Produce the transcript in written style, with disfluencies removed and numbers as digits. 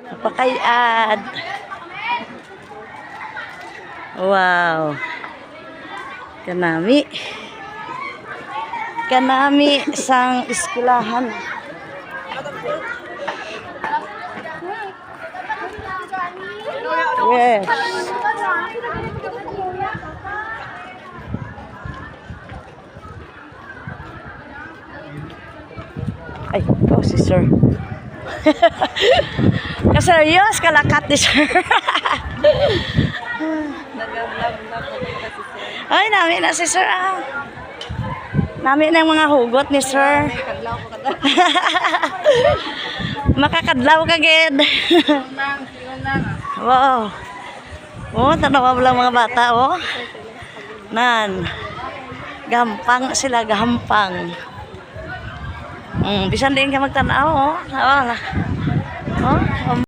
Napakayad. Wow. Kanami. Kanami sang eskwelahan. Yes. Ay, ikaw si sir. Kaseryos, kalakat ni sir. Ay, namin na si sir. Namin na mga hugot ni sir. Makakadlaw ka, gid. Wow. Oh, tanawa mo lang mga bata, oh. Nan. Gampang sila, gampang. Bisan din ka magtanaw, oh. Oh.